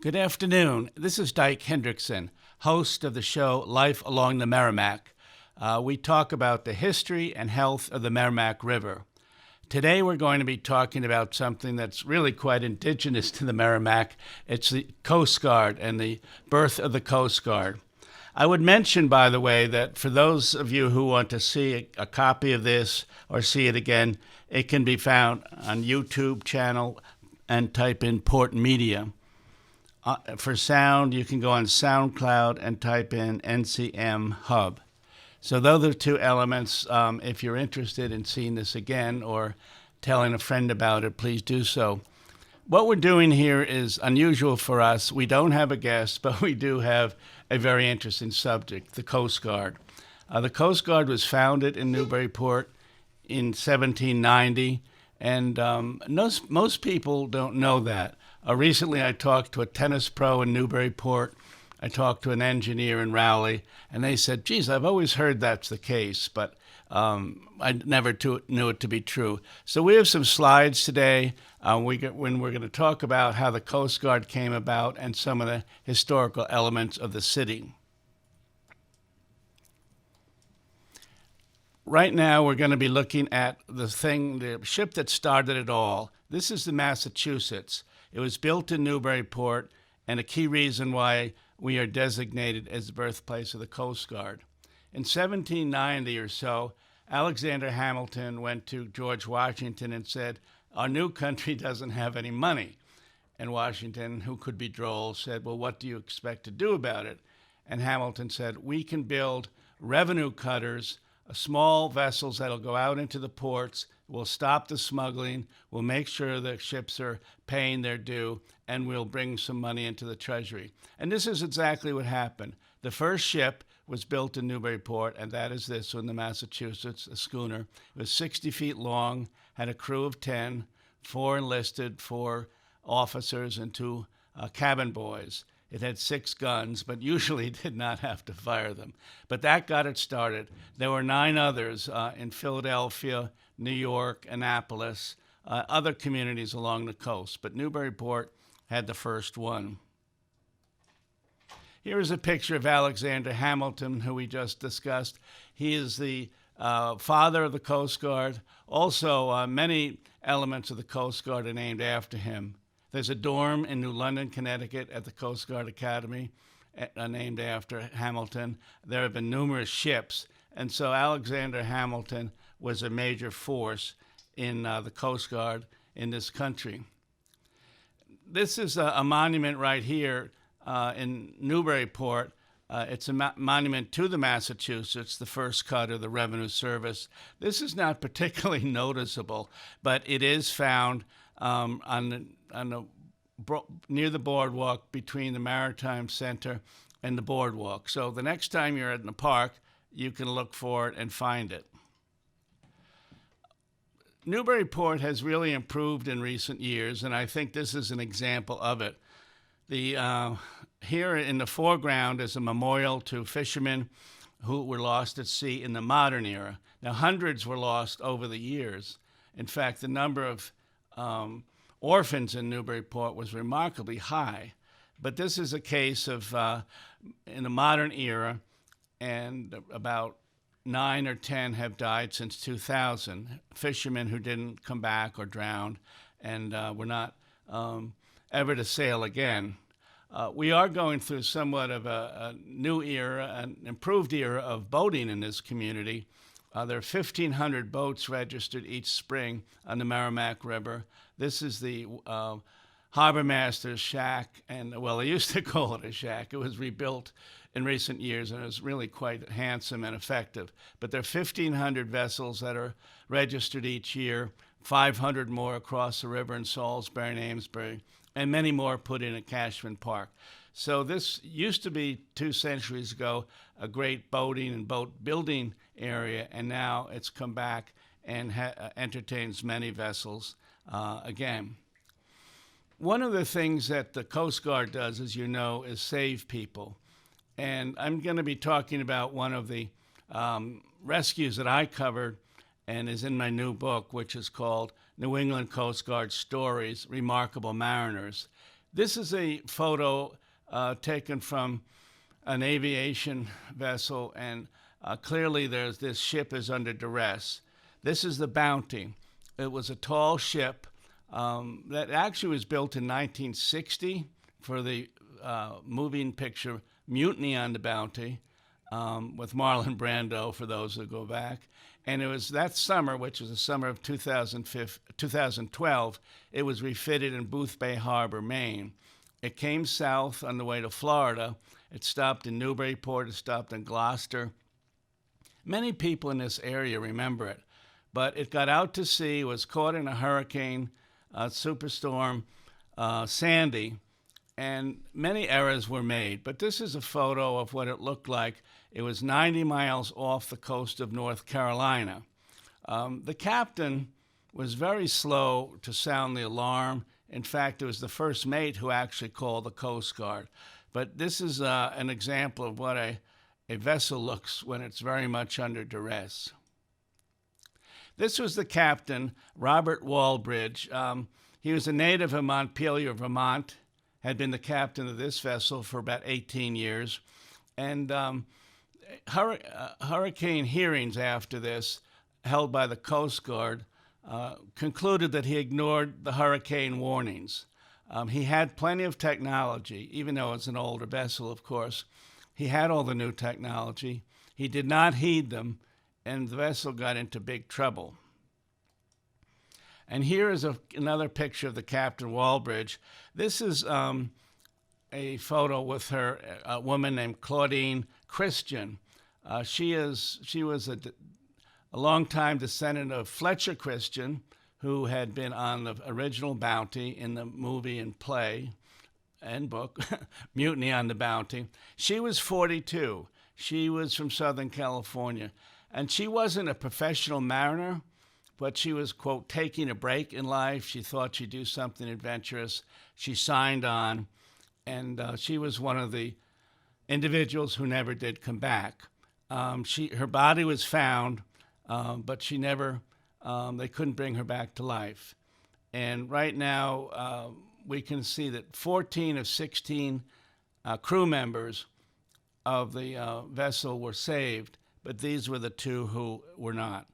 Good afternoon. This is Dyke Hendrickson, host of the show Life Along the Merrimack. We talk about the history and health of the Merrimack River. Today we're going to be talking about something that's really quite indigenous to the Merrimack. It's the Coast Guard and the birth of the Coast Guard. I would mention, by the way, that for those of you who want to see a copy of this or see it again, it can be found on YouTube channel and type in Port Media. For sound, you can go on SoundCloud and type in NCM Hub. So those are two elements. If you're interested in seeing this again or telling a friend about it, please do so. What we're doing here is unusual for us. We don't have a guest, but we do have a very interesting subject, the Coast Guard. The Coast Guard was founded in Newburyport in 1790, and most people don't know that. Recently, I talked to a tennis pro in Newburyport. I talked to an engineer in Raleigh, and they said, geez, I've always heard that's the case, but I never knew it to be true. So we have some slides today when we're going to talk about how the Coast Guard came about and some of the historical elements of the city. Right now, we're going to be looking at the ship that started it all. This is the Massachusetts. It was built in Newburyport, and a key reason why we are designated as the birthplace of the Coast Guard. In 1790 or so, Alexander Hamilton went to George Washington and said, our new country doesn't have any money. And Washington, who could be droll, said, well, what do you expect to do about it? And Hamilton said, we can build revenue cutters, small vessels that'll go out into the ports. We'll stop the smuggling, we'll make sure the ships are paying their due, and we'll bring some money into the treasury. And this is exactly what happened. The first ship was built in Newburyport, and that is this one, the Massachusetts, a schooner. It was 60 feet long, had a crew of 10, 4 enlisted, 4 officers, and 2 cabin boys. It had 6 guns, but usually did not have to fire them. But that got it started. There were 9 others in Philadelphia, New York, Annapolis, other communities along the coast. But Newburyport had the first one. Here is a picture of Alexander Hamilton, who we just discussed. He is the father of the Coast Guard. Also, many elements of the Coast Guard are named after him. There's a dorm in New London, Connecticut at the Coast Guard Academy named after Hamilton. There have been numerous ships, and so Alexander Hamilton was a major force in the Coast Guard in this country. This is a monument right here in Newburyport. It's a monument to the Massachusetts, the first cutter, the Revenue Service. This is not particularly noticeable, but it is found near the boardwalk between the Maritime Center and the boardwalk. So the next time you're in the park, you can look for it and find it. Newburyport has really improved in recent years, and I think this is an example of it. Here in the foreground is a memorial to fishermen who were lost at sea in the modern era. Now, hundreds were lost over the years. In fact, the number of orphans in Newburyport was remarkably high. But this is a case of, in the modern era, and about 9 or 10 have died since 2000, fishermen who didn't come back or drowned and were not ever to sail again. We are going through somewhat of a new era, an improved era of boating in this community. There are 1,500 boats registered each spring on the Merrimack River. This is the harbor master's shack, and well, they used to call it a shack. It was rebuilt in recent years, and it was really quite handsome and effective. But there are 1,500 vessels that are registered each year, 500 more across the river in Salisbury and Amesbury, and many more put in at Cashman Park. So this used to be 2 centuries ago a great boating and boat building area, and now it's come back and entertains many vessels again. One of the things that the Coast Guard does, as you know, is save people. And I'm going to be talking about one of the rescues that I covered and is in my new book, which is called New England Coast Guard Stories, Remarkable Mariners. This is a photo taken from an aviation vessel, and clearly this ship is under duress. This is the Bounty. It was a tall ship that actually was built in 1960 for the moving picture Mutiny on the Bounty with Marlon Brando, for those who go back. And it was that summer, which was the summer of 2012, it was refitted in Booth Bay Harbor, Maine. It came south on the way to Florida. It stopped in Newburyport. It stopped in Gloucester. Many people in this area remember it. But it got out to sea, was caught in a hurricane, superstorm, Sandy, and many errors were made. But this is a photo of what it looked like. It was 90 miles off the coast of North Carolina. The captain was very slow to sound the alarm. In fact, it was the first mate who actually called the Coast Guard. But this is an example of what a vessel looks when it's very much under duress. This was the captain, Robert Walbridge. He was a native of Montpelier, Vermont, had been the captain of this vessel for about 18 years. And hurricane hearings after this, held by the Coast Guard, concluded that he ignored the hurricane warnings. He had plenty of technology, even though it's an older vessel, of course. He had all the new technology. He did not heed them, and the vessel got into big trouble. And here is another picture of the Captain Walbridge. This is a photo with her, a woman named Claudine Christian. She was a long-time descendant of Fletcher Christian, who had been on the original Bounty in the movie and play and book, Mutiny on the Bounty. She was 42. She was from Southern California. And she wasn't a professional mariner, but she was, quote, taking a break in life. She thought she'd do something adventurous. She signed on, and she was one of the individuals who never did come back. Her body was found, but she never, they couldn't bring her back to life. And right now, we can see that 14 of 16 crew members of the vessel were saved, but these were the two who were not.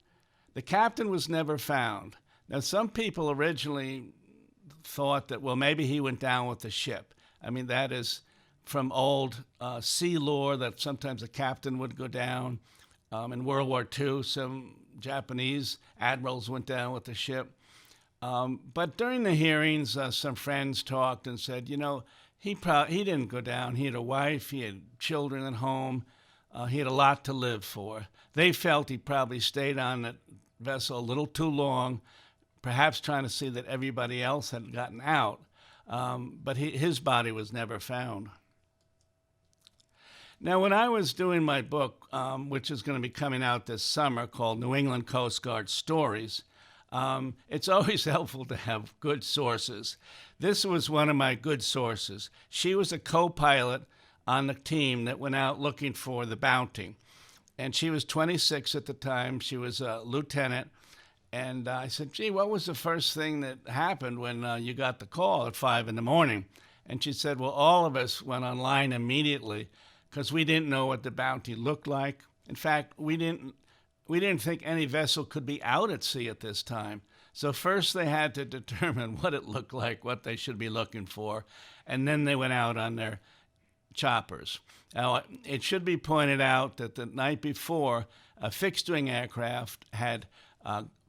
The captain was never found. Now, some people originally thought that, well, maybe he went down with the ship. I mean, that is from old sea lore, that sometimes a captain would go down. In World War II, some Japanese admirals went down with the ship. But during the hearings, some friends talked and said, you know, he didn't go down. He had a wife, he had children at home, he had a lot to live for. They felt he probably stayed on that vessel a little too long, perhaps trying to see that everybody else had gotten out, but his body was never found. Now, when I was doing my book, which is going to be coming out this summer, called New England Coast Guard Stories, it's always helpful to have good sources. This was one of my good sources. She was a co-pilot on the team that went out looking for the Bounty. And she was 26 at the time. She was a lieutenant. And I said, gee, what was the first thing that happened when you got the call at 5 in the morning? And she said, well, all of us went online immediately because we didn't know what the Bounty looked like. In fact, we didn't think any vessel could be out at sea at this time. So first they had to determine what it looked like, what they should be looking for, and then they went out on their choppers. Now, it should be pointed out that the night before, a fixed-wing aircraft had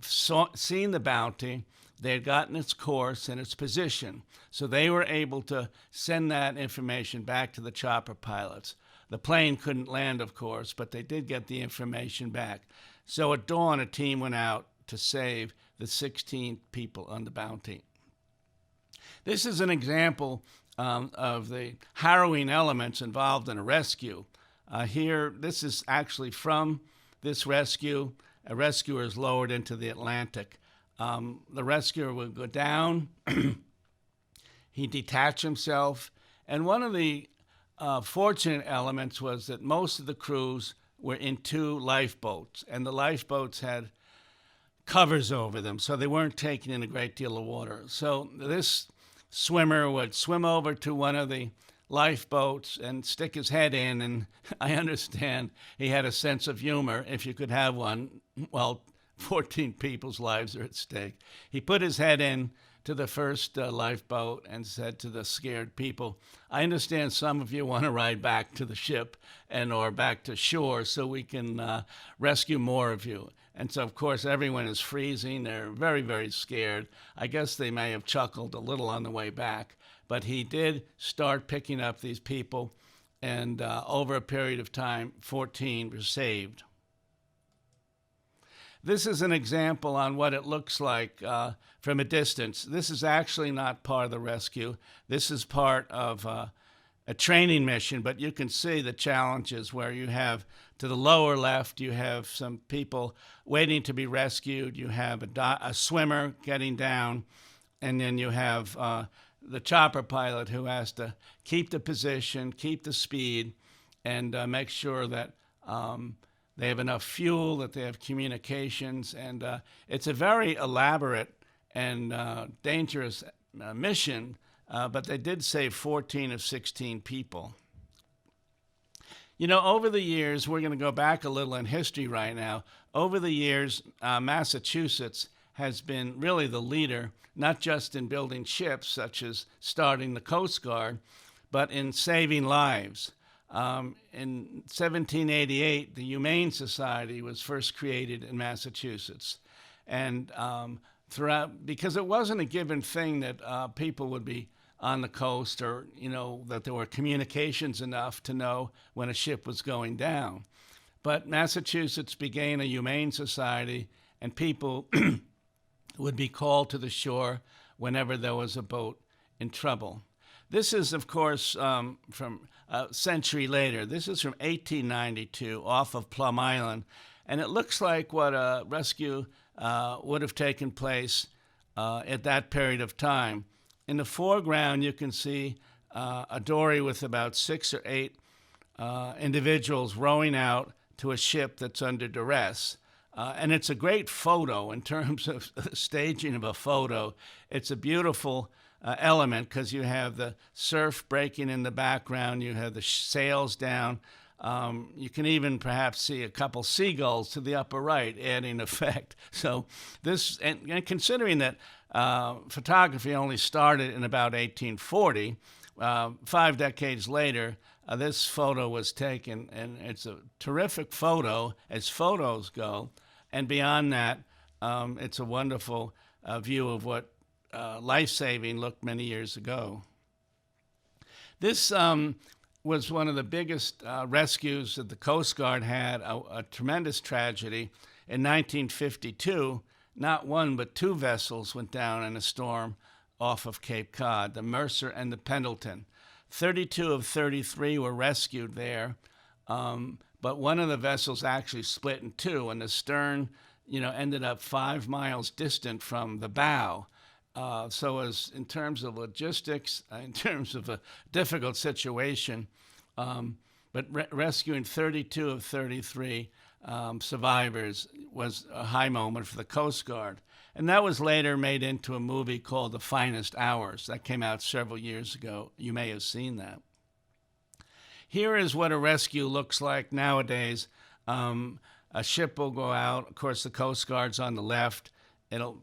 seen the Bounty. They had gotten its course and its position, so they were able to send that information back to the chopper pilots. The plane couldn't land, of course, but they did get the information back. So at dawn, a team went out to save the 16 people on the Bounty. This is an example of the harrowing elements involved in a rescue. Here, this is actually from this rescue. A rescuer is lowered into the Atlantic. The rescuer would go down. He'd detach himself. And one of the fortunate elements was that most of the crews were in 2 lifeboats, and the lifeboats had covers over them, so they weren't taking in a great deal of water. So this swimmer would swim over to one of the lifeboats and stick his head in, and I understand he had a sense of humor, if you could have one, while 14 people's lives are at stake. He put his head in to the first lifeboat and said to the scared people, "I understand some of you want to ride back to the ship or back to shore so we can rescue more of you." And so, of course, everyone is freezing. They're very, very scared. I guess they may have chuckled a little on the way back. But he did start picking up these people, and over a period of time, 14 were saved. This is an example on what it looks like from a distance. This is actually not part of the rescue. This is part of a training mission, but you can see the challenges where you have, to the lower left, you have some people waiting to be rescued. You have a swimmer getting down, and then you have the chopper pilot who has to keep the position, keep the speed, and make sure that they have enough fuel, that they have communications. And it's a very elaborate and dangerous mission, but they did save 14 of 16 people. You know, over the years, we're going to go back a little in history right now. Over the years, Massachusetts has been really the leader, not just in building ships, such as starting the Coast Guard, but in saving lives. In 1788, the Humane Society was first created in Massachusetts. And throughout, because it wasn't a given thing that people would be on the coast, or, you know, that there were communications enough to know when a ship was going down. But Massachusetts began a Humane Society, and people would be called to the shore whenever there was a boat in trouble. This is, of course, from a century later. This is from 1892 off of Plum Island, and it looks like what a rescue would have taken place at that period of time. In the foreground, you can see a dory with about 6 or 8 individuals rowing out to a ship that's under duress. And it's a great photo in terms of staging of a photo. It's a beautiful element because you have the surf breaking in the background, you have the sails down. You can even perhaps see a couple seagulls to the upper right, adding effect. So this, and considering that photography only started in about 1840, 5 decades later, this photo was taken, and it's a terrific photo as photos go. And beyond that, it's a wonderful view of what life-saving looked many years ago. This was one of the biggest rescues that the Coast Guard had, a tremendous tragedy. In 1952, not one but 2 vessels went down in a storm off of Cape Cod, the Mercer and the Pendleton. 32 of 33 were rescued there, but one of the vessels actually split in 2, and the stern, ended up 5 miles distant from the bow. So as in terms of logistics, in terms of a difficult situation, but rescuing 32 of 33 survivors was a high moment for the Coast Guard. And that was later made into a movie called The Finest Hours. That came out several years ago. You may have seen that. Here is what a rescue looks like nowadays. A ship will go out. Of course, the Coast Guard's on the left.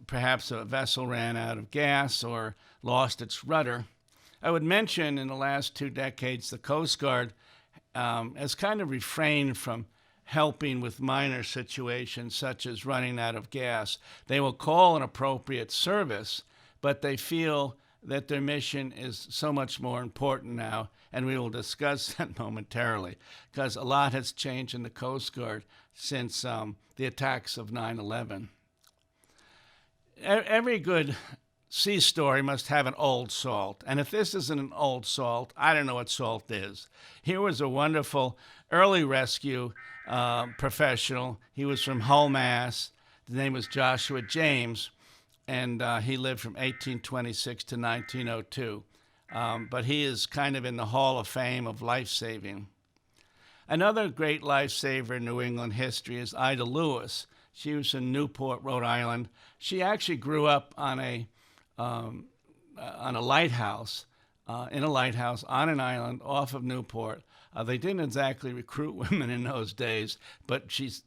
Perhaps a vessel ran out of gas or lost its rudder. I would mention in the last 2 decades, the Coast Guard has kind of refrained from helping with minor situations such as running out of gas. They will call an appropriate service, but they feel that their mission is so much more important now, and we will discuss that momentarily, because a lot has changed in the Coast Guard since the attacks of 9/11. Every good sea story must have an old salt, and if this isn't an old salt, I don't know what salt is. Here was a wonderful early rescue professional. He was from Hull, Mass. His name was Joshua James, and he lived from 1826 to 1902. But he is kind of in the Hall of Fame of life-saving. Another great lifesaver in New England history is Ida Lewis. She was in Newport, Rhode Island. She actually grew up on a on a lighthouse, in a lighthouse on an island off of Newport. They didn't exactly recruit women in those days, but she's,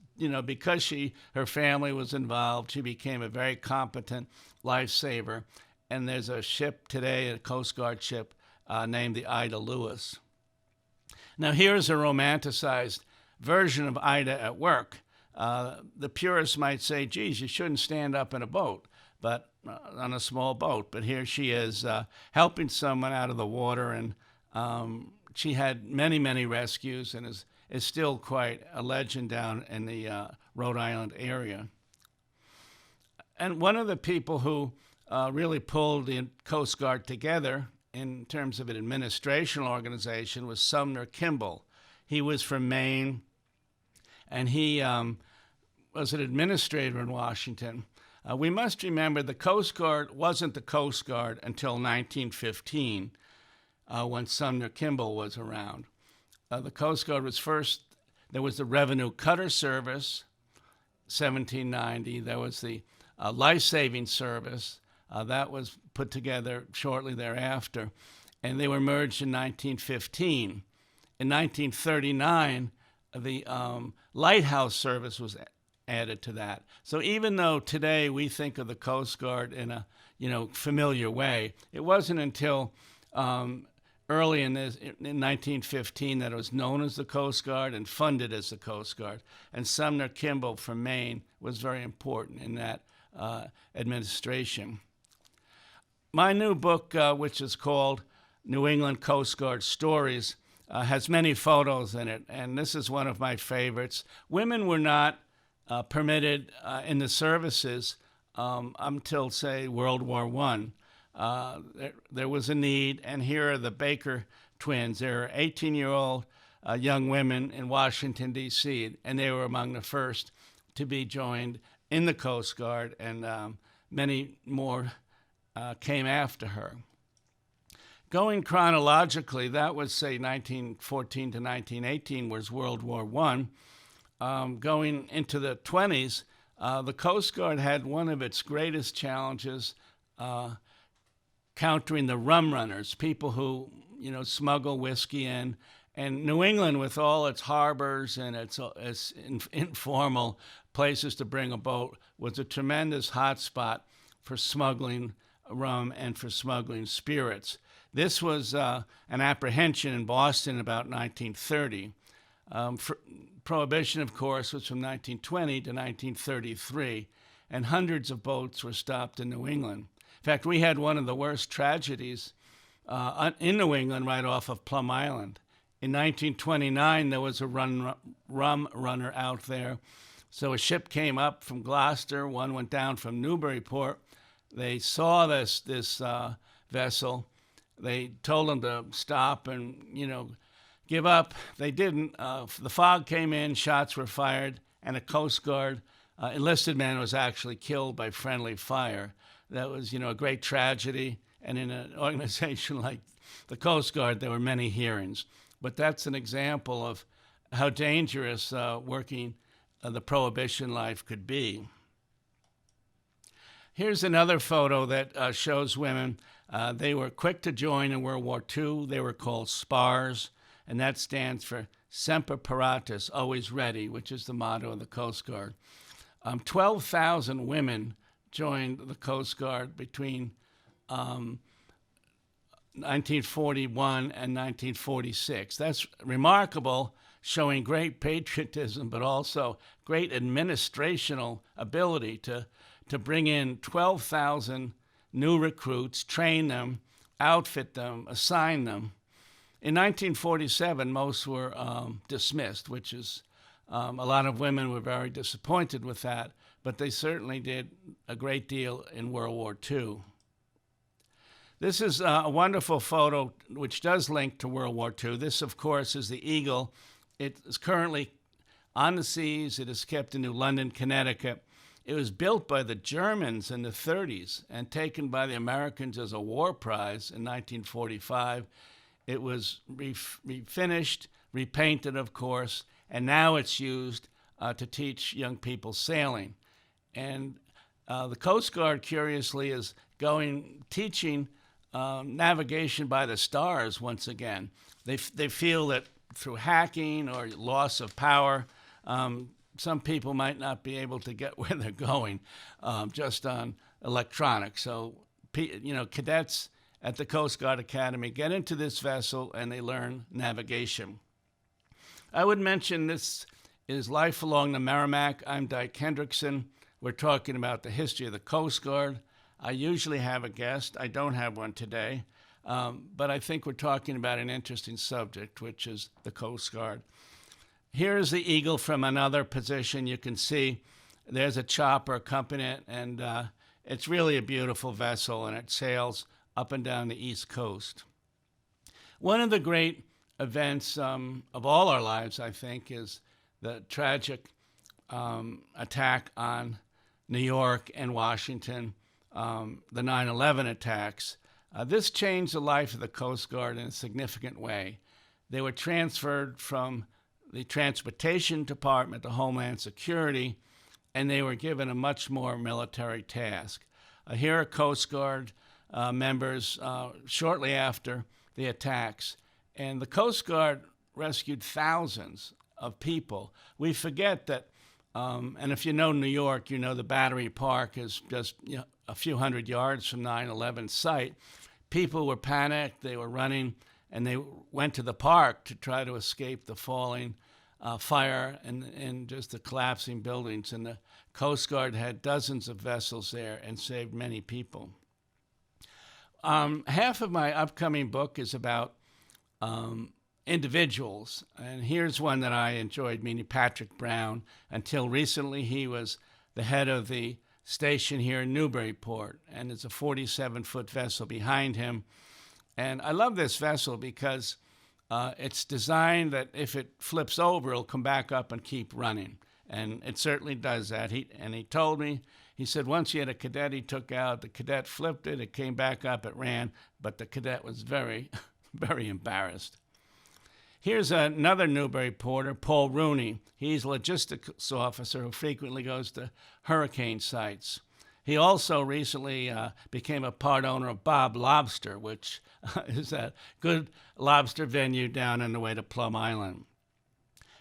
because her family was involved, she became a very competent lifesaver. And there's a ship today, a Coast Guard ship, named the Ida Lewis. Now here's a romanticized version of Ida at work. The purists might say, geez, you shouldn't stand up in a boat, but on a small boat. But here she is helping someone out of the water, and she had many, many rescues and is still quite a legend down in the Rhode Island area. And one of the people who really pulled the Coast Guard together in terms of an administrational organization was Sumner Kimball. He was from Maine, and he was an administrator in Washington. We must remember the Coast Guard wasn't the Coast Guard until 1915, when Sumner Kimball was around. The Coast Guard was first, there was the Revenue Cutter Service, 1790. There was the Life-Saving Service. That was put together shortly thereafter, and they were merged in 1915. In 1939, the Lighthouse Service was added to that. So even though today we think of the Coast Guard in a familiar way, it wasn't until early in 1915 that it was known as the Coast Guard and funded as the Coast Guard. And Sumner Kimball from Maine was very important in that administration. My new book, which is called New England Coast Guard Stories, has many photos in it, and this is one of my favorites. Women were not permitted in the services until, say, World War I. There was a need, and here are the Baker twins. They're 18-year-old young women in Washington, D.C., and they were among the first to be joined in the Coast Guard, and many more came after her. Going chronologically, that was, say, 1914 to 1918 was World War I. Going into the 20s, the Coast Guard had one of its greatest challenges countering the rum runners, people who, smuggle whiskey in. And New England, with all its harbors and its informal places to bring a boat, was a tremendous hotspot for smuggling rum and for smuggling spirits. This was an apprehension in Boston about 1930. Prohibition, of course, was from 1920 to 1933, and hundreds of boats were stopped in New England. In fact, we had one of the worst tragedies in New England right off of Plum Island. In 1929, there was a rum runner out there. So a ship came up from Gloucester, one went down from Newburyport. They saw this vessel. They told them to stop and, give up. They didn't. The fog came in, shots were fired, and a Coast Guard enlisted man was actually killed by friendly fire. That was, a great tragedy. And in an organization like the Coast Guard, there were many hearings. But that's an example of how dangerous working the Prohibition life could be. Here's another photo that shows women. They were quick to join in World War II. They were called SPARS, and that stands for Semper Paratus, always ready, which is the motto of the Coast Guard. 12,000 women joined the Coast Guard between 1941 and 1946. That's remarkable, showing great patriotism, but also great administrational ability to bring in 12,000 new recruits, train them, outfit them, assign them. In 1947, most were dismissed, which is a lot of women were very disappointed with that, but they certainly did a great deal in World War II. This is a wonderful photo which does link to World War II. This, of course, is the Eagle. It is currently on the seas. It is kept in New London, Connecticut. It was built by the Germans in the 30s and taken by the Americans as a war prize in 1945. It was refinished, repainted, of course, and now it's used to teach young people sailing. And the Coast Guard, curiously, is teaching navigation by the stars once again. They feel that through hacking or loss of power, some people might not be able to get where they're going just on electronics. So, cadets at the Coast Guard Academy get into this vessel and they learn navigation. I would mention this is Life Along the Merrimack. I'm Dyke Hendrickson. We're talking about the history of the Coast Guard. I usually have a guest. I don't have one today, but I think we're talking about an interesting subject, which is the Coast Guard. Here's the Eagle from another position. You can see there's a chopper accompanying it, and it's really a beautiful vessel, and it sails up and down the East Coast. One of the great events of all our lives, I think, is the tragic attack on New York and Washington, the 9/11 attacks. This changed the life of the Coast Guard in a significant way. They were transferred from the Transportation Department to Homeland Security, and they were given a much more military task. Here are Coast Guard members shortly after the attacks, and the Coast Guard rescued thousands of people. We forget that, and if you know New York, you know the Battery Park is just a few hundred yards from 9/11 site. People were panicked, they were running, and they went to the park to try to escape the falling fire and just the collapsing buildings. And the Coast Guard had dozens of vessels there and saved many people. Half of my upcoming book is about individuals, and here's one that I enjoyed meeting, Patrick Brown. Until recently, he was the head of the station here in Newburyport, and it's a 47-foot vessel behind him. And I love this vessel because it's designed that if it flips over, it'll come back up and keep running. And it certainly does that. He told me, he said once he had a cadet he took out, the cadet flipped it, it came back up, it ran, but the cadet was very, very embarrassed. Here's another Newburyporter, Paul Rooney. He's a logistics officer who frequently goes to hurricane sites. He also recently became a part owner of Bob Lobster, which is a good lobster venue down on the way to Plum Island.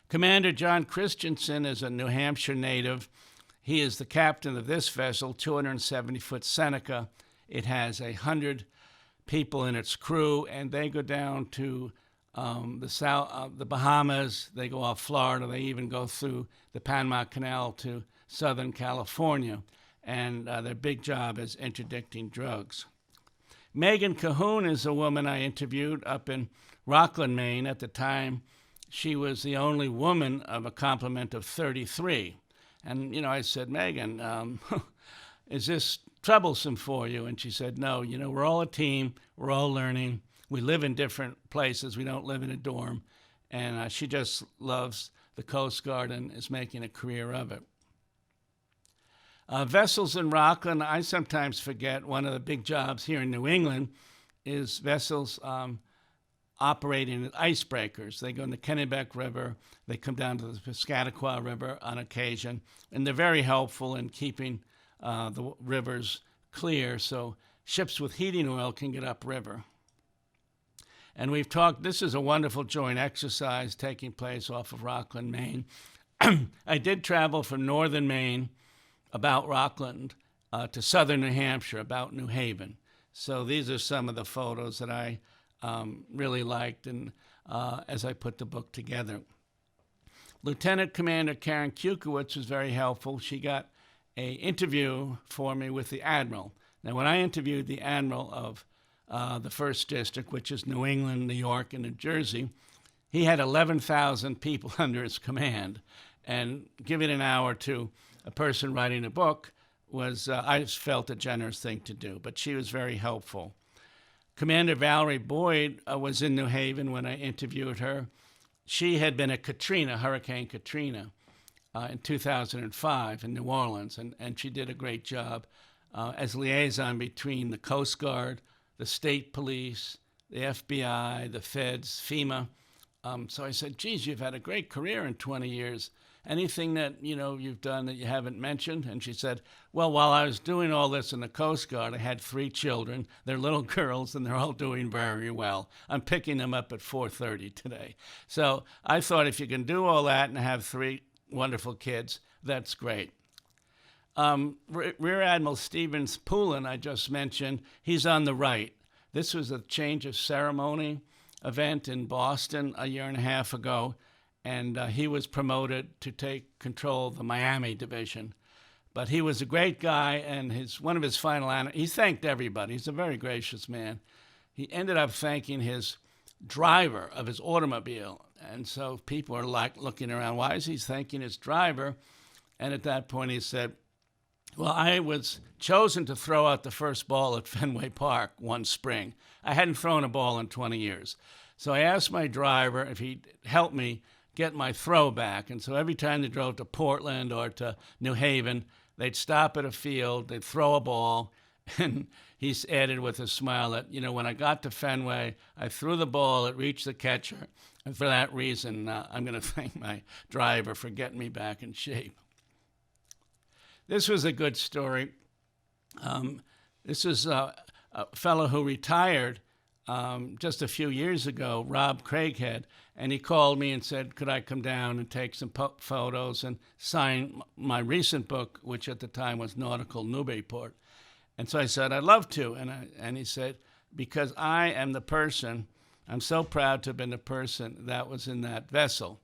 Commander John Christensen is a New Hampshire native. He is the captain of this vessel, 270-foot Seneca. It has 100 people in its crew, and they go down to the Bahamas. They go off Florida. They even go through the Panama Canal to Southern California. And their big job is interdicting drugs. Megan Cahoon is a woman I interviewed up in Rockland, Maine. At the time, she was the only woman of a complement of 33. And, I said, Megan, is this troublesome for you? And she said, no, we're all a team. We're all learning. We live in different places. We don't live in a dorm. And she just loves the Coast Guard and is making a career of it. Vessels in Rockland, I sometimes forget one of the big jobs here in New England is vessels operating as icebreakers. They go in the Kennebec River, they come down to the Piscataqua River on occasion, and they're very helpful in keeping the rivers clear so ships with heating oil can get upriver. And we've talked, this is a wonderful joint exercise taking place off of Rockland, Maine. I did travel from northern Maine, about Rockland, to southern New Hampshire, about New Haven. So these are some of the photos that I really liked and as I put the book together. Lieutenant Commander Karen Kukowicz was very helpful. She got an interview for me with the Admiral. Now, when I interviewed the Admiral of the 1st District, which is New England, New York, and New Jersey, he had 11,000 people under his command. And giving an hour to a person writing a book was, I just felt, a generous thing to do. But she was very helpful. Commander Valerie Boyd was in New Haven when I interviewed her. She had been at Katrina, Hurricane Katrina, in 2005 in New Orleans, and she did a great job as liaison between the Coast Guard, the state police, the FBI, the feds, FEMA. So I said, geez, you've had a great career in 20 years. anything that, you've done that you haven't mentioned? And she said, well, while I was doing all this in the Coast Guard, I had 3 children. They're little girls, and they're all doing very well. I'm picking them up at 4:30 today. So I thought if you can do all that and have 3 wonderful kids, that's great. Rear Admiral Stevens Poulin, I just mentioned, he's on the right. This was a change of ceremony event in Boston a year and a half ago, and he was promoted to take control of the Miami division. But he was a great guy, and one of his final he thanked everybody. He's a very gracious man. He ended up thanking his driver of his automobile, and so people are like looking around, why is he thanking his driver? And at that point he said, well, I was chosen to throw out the first ball at Fenway Park one spring. I hadn't thrown a ball in 20 years. So I asked my driver if he'd help me get my throw back. And so every time they drove to Portland or to New Haven, they'd stop at a field, they'd throw a ball, and he added with a smile that, when I got to Fenway, I threw the ball, it reached the catcher, and for that reason, I'm going to thank my driver for getting me back in shape. This was a good story. This is a fellow who retired just a few years ago, Rob Craighead, and he called me and said, could I come down and take some photos and sign my recent book, which at the time was Nautical Newburyport. And so I said, I'd love to. And he said, because I am the person, I'm so proud to have been the person that was in that vessel.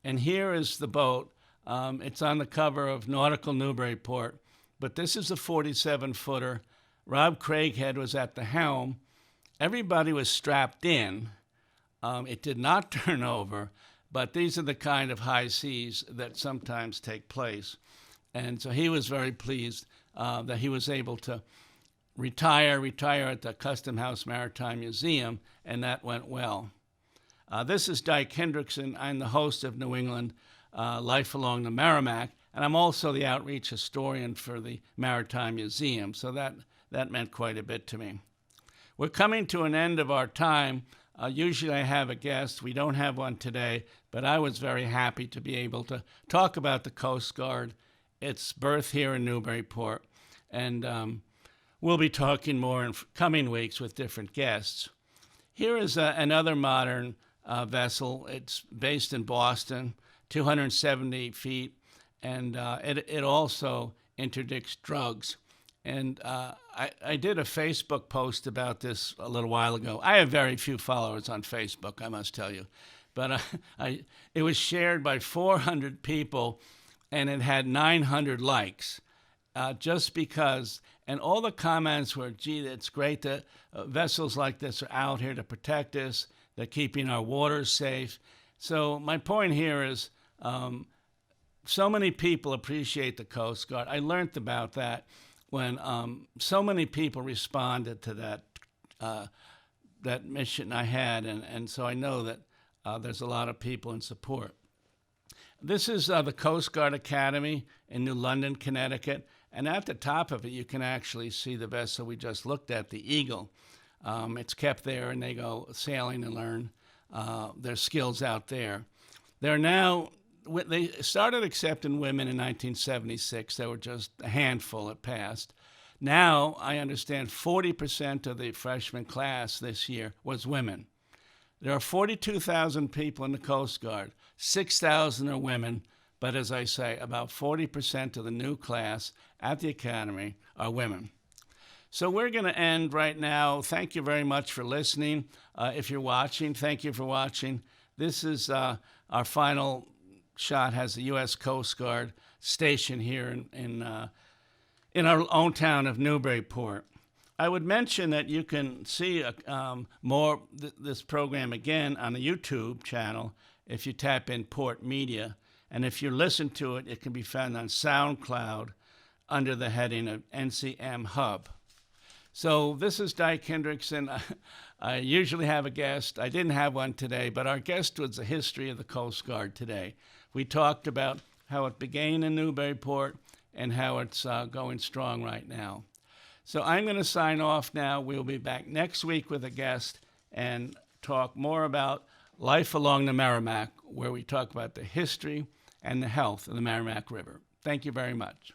And here is the boat. It's on the cover of Nautical Newburyport, but this is a 47-footer. Rob Craighead was at the helm. Everybody was strapped in. It did not turn over, but these are the kind of high seas that sometimes take place. And so he was very pleased that he was able to retire at the Custom House Maritime Museum, and that went well. This is Dyke Hendrickson. I'm the host of New England Life Along the Merrimack, and I'm also the outreach historian for the Maritime Museum, so that meant quite a bit to me. We're coming to an end of our time. Usually I have a guest. We don't have one today, but I was very happy to be able to talk about the Coast Guard, its birth here in Newburyport, and we'll be talking more in coming weeks with different guests. Here is another modern vessel. It's based in Boston, 270 feet, and it also interdicts drugs. And I did a Facebook post about this a little while ago. I have very few followers on Facebook, I must tell you. But it was shared by 400 people, and it had 900 likes, just because. And all the comments were, gee, it's great that vessels like this are out here to protect us. They're keeping our waters safe. So my point here is so many people appreciate the Coast Guard. I learned about that when so many people responded to that mission I had, and so I know that there's a lot of people in support. This is the Coast Guard Academy in New London, Connecticut, and at the top of it you can actually see the vessel we just looked at, the Eagle. It's kept there, and they go sailing and learn their skills out there. They started accepting women in 1976. There were just a handful that passed. Now, I understand 40% of the freshman class this year was women. There are 42,000 people in the Coast Guard. 6,000 are women, but as I say, about 40% of the new class at the Academy are women. So we're going to end right now. Thank you very much for listening. If you're watching, thank you for watching. This is our final shot, has the U.S. Coast Guard station here in our own town of Newburyport. I would mention that you can see this program again on the YouTube channel if you tap in Port Media. And if you listen to it, it can be found on SoundCloud under the heading of NCM Hub. So this is Dyke Hendrickson. I usually have a guest. I didn't have one today, but our guest was the history of the Coast Guard today. We talked about how it began in Newburyport and how it's going strong right now. So I'm going to sign off now. We'll be back next week with a guest and talk more about life along the Merrimack, where we talk about the history and the health of the Merrimack River. Thank you very much.